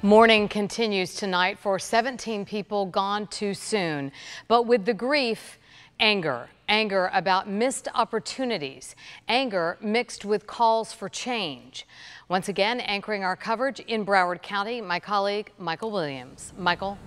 Mourning continues tonight for 17 people gone too soon. But with the grief, anger about missed opportunities, anger mixed with calls for change. Once again, anchoring our coverage in Broward County, my colleague Michael Williams. Michael.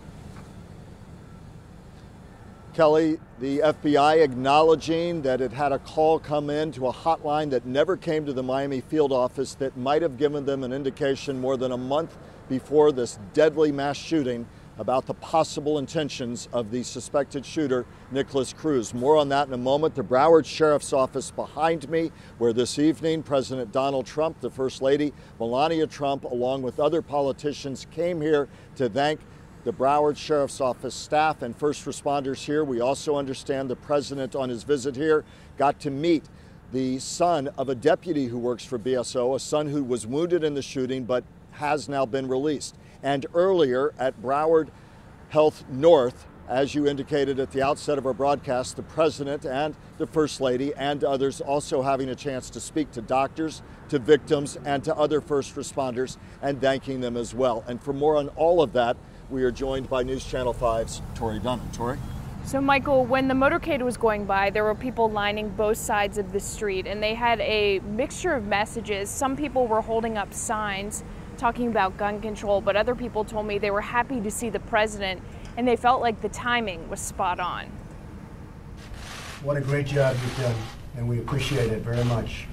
Kelly, the FBI acknowledging that it had a call come in to a hotline that never came to the Miami field office that might have given them an indication more than a month before this deadly mass shooting about the possible intentions of the suspected shooter, Nicholas Cruz. More on that in a moment. The Broward Sheriff's Office behind me, where this evening President Donald Trump, the First Lady Melania Trump, along with other politicians, came here to thank the Broward Sheriff's Office staff and first responders here. We also understand the president on his visit here got to meet the son of a deputy who works for BSO, a son who was wounded in the shooting but has now been released. And earlier at Broward Health North, as you indicated at the outset of our broadcast, the president and the first lady and others also having a chance to speak to doctors, to victims, and to other first responders, and thanking them as well. And for more on all of that, we are joined by News Channel 5's Tori Dunham. Tori? So Michael, when the motorcade was going by, there were people lining both sides of the street, and they had a mixture of messages. Some people were holding up signs talking about gun control, but other people told me they were happy to see the president, and they felt like the timing was spot on. What a great job you've done, and we appreciate it very much.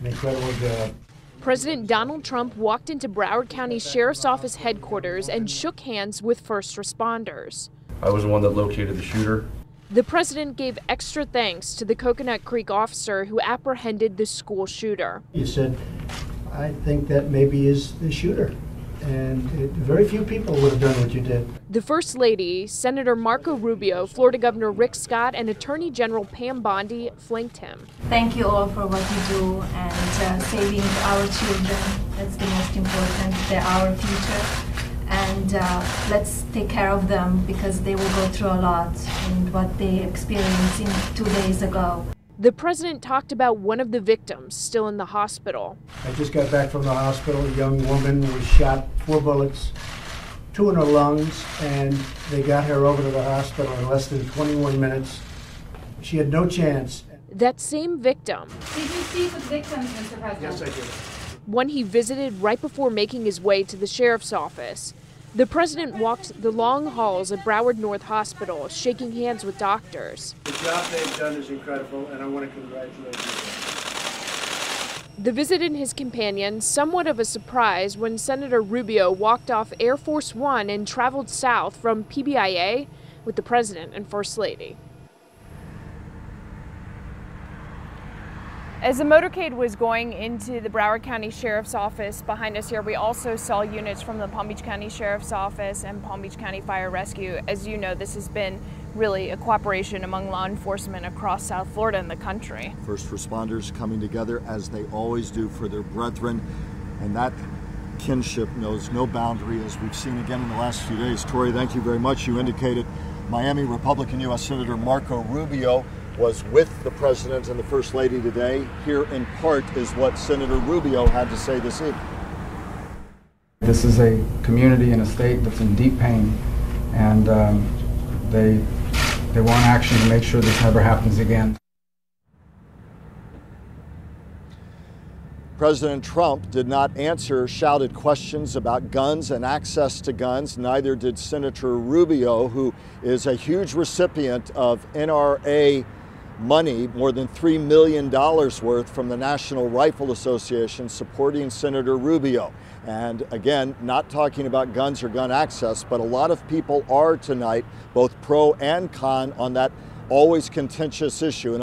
An incredible job. President Donald Trump walked into Broward County Sheriff's Office headquarters and shook hands with first responders. I was the one that located the shooter. The president gave extra thanks to the Coconut Creek officer who apprehended the school shooter. You said, I think that maybe is the shooter. And very few people would have done what you did. The First Lady, Senator Marco Rubio, Florida Governor Rick Scott, and Attorney General Pam Bondi flanked him. Thank you all for what you do and saving our children. That's the most important. They're our future. And let's take care of them because they will go through a lot and what they experienced 2 days ago. The president talked about one of the victims still in the hospital. I just got back from the hospital. A young woman was shot 4 bullets, 2 in her lungs, and they got her over to the hospital in less than 21 minutes. She had no chance. That same victim. Did you speak with victims, Mr. President? Yes, I did. One he visited right before making his way to the sheriff's office. The president walked the long halls at Broward North Hospital, shaking hands with doctors. The job they've done is incredible, and I want to congratulate you. The visit and his companion, somewhat of a surprise when Senator Rubio walked off Air Force One and traveled south from PBIA with the president and First Lady. As the motorcade was going into the Broward County Sheriff's Office behind us here, we also saw units from the Palm Beach County Sheriff's Office and Palm Beach County Fire Rescue. As you know, this has been really a cooperation among law enforcement across South Florida and the country. First responders coming together as they always do for their brethren, and that kinship knows no boundary, as we've seen again in the last few days. Tori, thank you very much. You indicated Miami Republican U.S. Senator Marco Rubio was with the president and the first lady today. Here in part is what Senator Rubio had to say this evening. This is a community and a state that's in deep pain, and they want action to make sure this never happens again. President Trump did not answer shouted questions about guns and access to guns. Neither did Senator Rubio, who is a huge recipient of NRA money, more than $3 million worth from the National Rifle Association, supporting Senator Rubio. And again, not talking about guns or gun access, but a lot of people are tonight, both pro and con, on that always contentious issue.